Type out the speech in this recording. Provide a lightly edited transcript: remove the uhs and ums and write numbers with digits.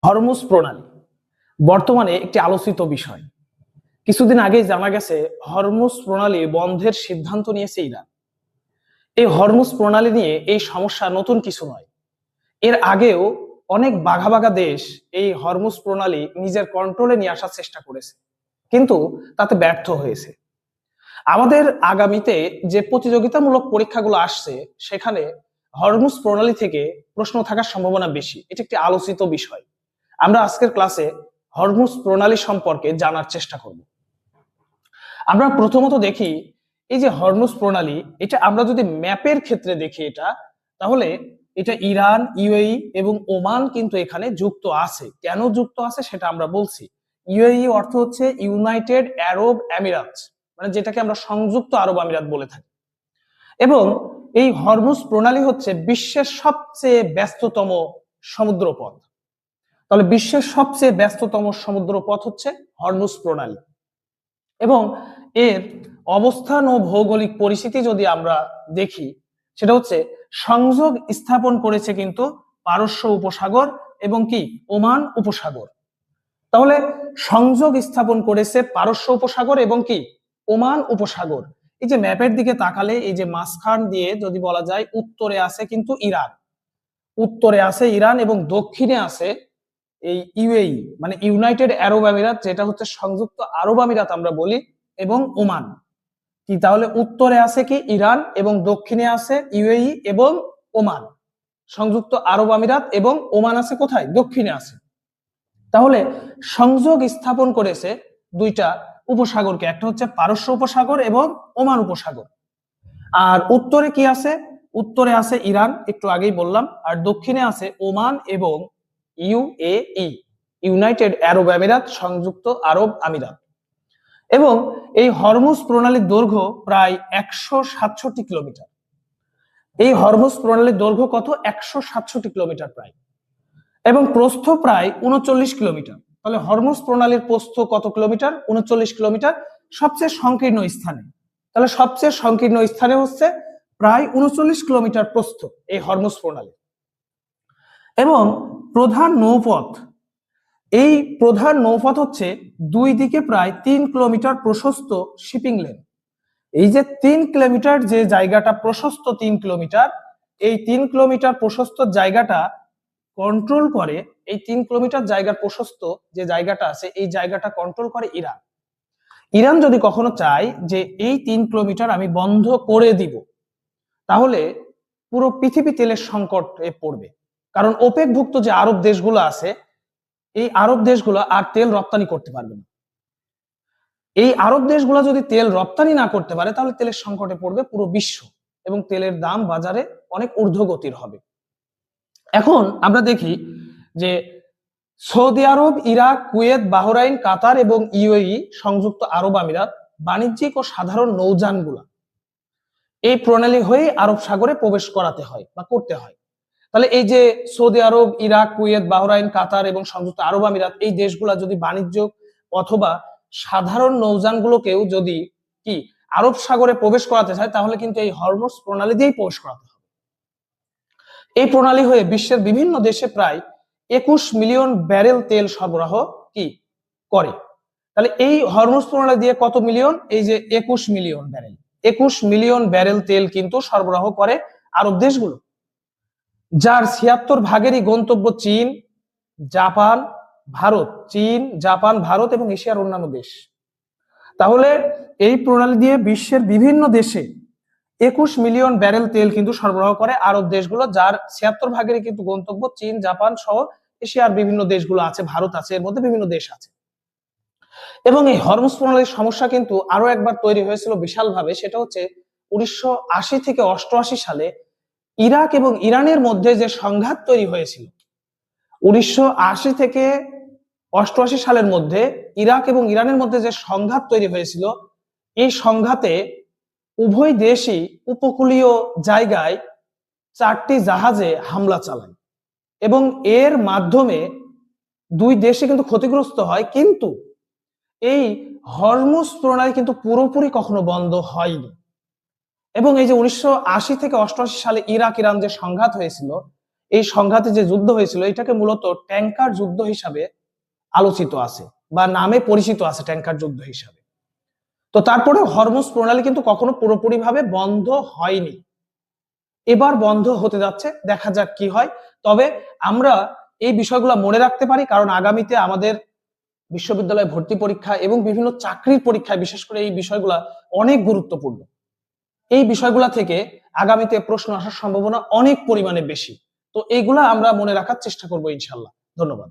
Hormuz প্রণালী বর্তমানে একটি আলোচিত বিষয়। কিছুদিন আগেই জানা গেছে হরমুজ প্রণালী বন্ধের সিদ্ধান্ত নিয়েছে ইরান। এই হরমুজ প্রণালী নিয়ে এই সমস্যা নতুন কিছু নয়। এর আগেও অনেক বাঘা বাঘা দেশ এই হরমুজ প্রণালী নিজের কন্ট্রোলে নিয়ে আসার চেষ্টা করেছে, কিন্তু তাতে ব্যর্থ হয়েছে। আমাদের আগামীতে যে প্রতিযোগিতামূলক পরীক্ষাগুলো আসছে সেখানে হরমুজ প্রণালী থেকে প্রশ্ন থাকার সম্ভাবনা বেশি। এটি একটি আলোচিত বিষয়। আমরা আজকের ক্লাসে হরমুজ প্রণালী সম্পর্কে জানার চেষ্টা করব। আমরা প্রথমত দেখি এই যে হরমুজ প্রণালী, এটা আমরা যদি ম্যাপের ক্ষেত্রে দেখি তাহলে এটা ইরান, ইউএই এবং ওমান কিন্তু এখানে যুক্ত আছে। কেন যুক্ত আছে সেটা আমরা বলছি। ইউএই অর্থ হচ্ছে ইউনাইটেড আরব আমিরাতস, মানে যেটাকে আমরা সংযুক্ত আরব আমিরাত বলে থাকি। এবং এই হরমুজ প্রণালী হচ্ছে বিশ্বের সবচেয়ে ব্যস্ততম সমুদ্রপথ। তাহলে বিশ্বের সবচেয়ে ব্যস্ততম সমুদ্রপথ হচ্ছে হরমুজ প্রণালী। এবং এর অবস্থান ও ভৌগোলিক পরিস্থিতি যদি আমরা দেখি, সেটা হচ্ছে সংযোগ স্থাপন করেছে কিন্তু পারস্য উপসাগর এবং কি ওমান উপসাগর। তাহলে সংযোগ স্থাপন করেছে পারস্য উপসাগর এবং কি ওমান উপসাগর। এই যে ম্যাপের দিকে তাকালে এই যে মাঝখান দিয়ে যদি বলা যায় উত্তরে আছে কিন্তু ইরান, উত্তরে আছে ইরান এবং দক্ষিণে আছে এই ইউএই মানে ইউনাইটেড আরব আমিরাত, যেটা হচ্ছে সংযুক্ত আরব আমিরাত আমরা বলি, এবং ওমান। কি তাহলে উত্তরে আছে কি ইরান এবং দক্ষিণে আছে ইউএই এবং ওমান। সংযুক্ত আরব আমিরাত এবং ওমান আছে কোথায়? দক্ষিণে আছে। তাহলে সংযোগ স্থাপন করেছে দুইটা উপসাগরকে, একটা হচ্ছে পারস্য উপসাগর এবং ওমান উপসাগর। আর উত্তরে কি আছে? উত্তরে আছে ইরান, একটু আগেই বললাম, আর দক্ষিণে আছে ওমান এবং ইউএই, ইউনাইটেড আরব আমিরাত, সংযুক্ত আরব আমিরাত। এবং এই হরমুজ প্রণালীর দৈর্ঘ্য প্রায় 167 কিলোমিটার। এই হরমুজ প্রণালীর দৈর্ঘ্য কত? 167 কিলোমিটার প্রায়, এবং প্রস্থ প্রায় 39 কিলোমিটার। তাহলে হরমুজ প্রণালীর প্রস্থ কত কিলোমিটার? 39 কিলোমিটার সবচেয়ে সংকীর্ণ স্থানে। তাহলে সবচেয়ে সংকীর্ণ স্থানে হচ্ছে প্রায় 39 কিলোমিটার প্রস্থ এই হরমুজ প্রণালী। এবং প্রধান নৌপথ, এই প্রধান নৌপথ হচ্ছে দুই দিকে প্রায় 3 কিলোমিটার প্রশস্ত শিপিং লেন। এই যে 3 কিলোমিটার যে জায়গাটা প্রশস্ত, 3 কিলোমিটার, এই 3 কিলোমিটার প্রশস্ত জায়গাটা কন্ট্রোল করে, এই 3 কিলোমিটার জায়গার প্রশস্ত যে জায়গাটা আছে এই জায়গাটা কন্ট্রোল করে ইরান। ইরান যদি কখনো চায় যে এই 3 কিলোমিটার আমি বন্ধ করে দিব, তাহলে পুরো পৃথিবী তেলের সংকটে পড়বে। কারণ ওপেক ভুক্ত যে আরব দেশগুলো আছে, এই আরব দেশগুলো আর তেল রপ্তানি করতে পারবে না। এই আরব দেশগুলো যদি তেল রপ্তানি না করতে পারে তাহলে তেলের সংকটে পড়বে পুরো বিশ্ব, এবং তেলের দাম বাজারে অনেক ঊর্ধ্বগতির হবে। এখন আমরা দেখি যে সৌদি আরব, ইরাক, কুয়েত, বাহরাইন, কাতার এবং ইউএই, সংযুক্ত আরব আমিরাত, বাণিজ্যিক ও সাধারণ নৌযানগুলা এই প্রণালী হয়ে আরব সাগরে প্রবেশ করাতে হয় বা করতে হয়। তাহলে এই যে সৌদি আরব, ইরাক, কুয়েত, বাহরাইন, কাতার এবং সংযুক্ত আরব আমিরাত, এই দেশগুলা যদি বাণিজ্য অথবা সাধারণ নৌযানগুলোকেও যদি কি আরব সাগরে প্রবেশ করাতে চায়, তাহলে কিন্তু এই হরমুজ প্রণালী দিয়েই প্রবেশ করাতে হবে। এই প্রণালী হয়ে বিশ্বের বিভিন্ন দেশে প্রায় 21 মিলিয়ন ব্যারেল তেল সরবরাহ কি করে। তাহলে এই হরমুজ প্রণালী দিয়ে কত মিলিয়ন? এই যে 21 মিলিয়ন ব্যারেল, 21 মিলিয়ন ব্যারেল তেল কিন্তু সরবরাহ করে আরব দেশগুলো, যার 76 ভাগেরই গন্তব্য চীন, জাপান, ভারত, চীন, জাপান, ভারত এবং এশিয়ার অন্যান্য দেশ। তাহলে এই প্রণালী দিয়ে বিশ্বের বিভিন্ন দেশে 21 মিলিয়ন ব্যারেল তেল কিন্তু সরবরাহ করে আরব দেশগুলো, যার 76 ভাগেরই কিন্তু গন্তব্য চীন, জাপান সহ এশিয়ার বিভিন্ন দেশগুলো আছে, ভারত আছে, এর মধ্যে বিভিন্ন দেশ আছে। এবং এই হরমুজ প্রণালীর সমস্যা কিন্তু আরো একবার তৈরি হয়েছিল বিশাল ভাবে, সেটা হচ্ছে 1980 থেকে 88 সালে ইরাক এবং ইরানের মধ্যে যে সংঘাত তৈরি হয়েছিল। 1980 থেকে 88 সালের মধ্যে ইরাক এবং ইরানের মধ্যে যে সংঘাত তৈরি হয়েছিল, এই সংঘাতে উভয় দেশই উপকূলীয় জায়গায় 4টি জাহাজে হামলা চালায়, এবং এর মাধ্যমে দুই দেশে কিন্তু ক্ষতিগ্রস্ত হয়। কিন্তু এই হরমুজ প্রণালী কিন্তু পুরোপুরি কখনো বন্ধ হয়নি। এবং এই যে 1980 থেকে 88 সালে ইরাক ইরান যে সংঘাত হয়েছিল, এই সংঘাতে যে যুদ্ধ হয়েছিল এটাকে মূলত ট্যাঙ্কার যুদ্ধ হিসাবে আলোচিত আছে বা নামে পরিচিত আছে ট্যাঙ্কার যুদ্ধ হিসাবে। তো তারপরে হরমুজ প্রণালী কিন্তু কখনো পুরোপুরিভাবে বন্ধ হয়নি, এবার বন্ধ হতে যাচ্ছে, দেখা যাক কি হয়। তবে আমরা এই বিষয়গুলো মনে রাখতে পারি, কারণ আগামীতে আমাদের বিশ্ববিদ্যালয়ে ভর্তি পরীক্ষা এবং বিভিন্ন চাকরির পরীক্ষায় বিশেষ করে এই বিষয়গুলা অনেক গুরুত্বপূর্ণ। এই বিষয়গুলা থেকে আগামীতে প্রশ্ন আসার সম্ভাবনা অনেক পরিমাণে বেশি। তো এইগুলা আমরা মনে রাখার চেষ্টা করবো ইনশাল্লাহ। ধন্যবাদ।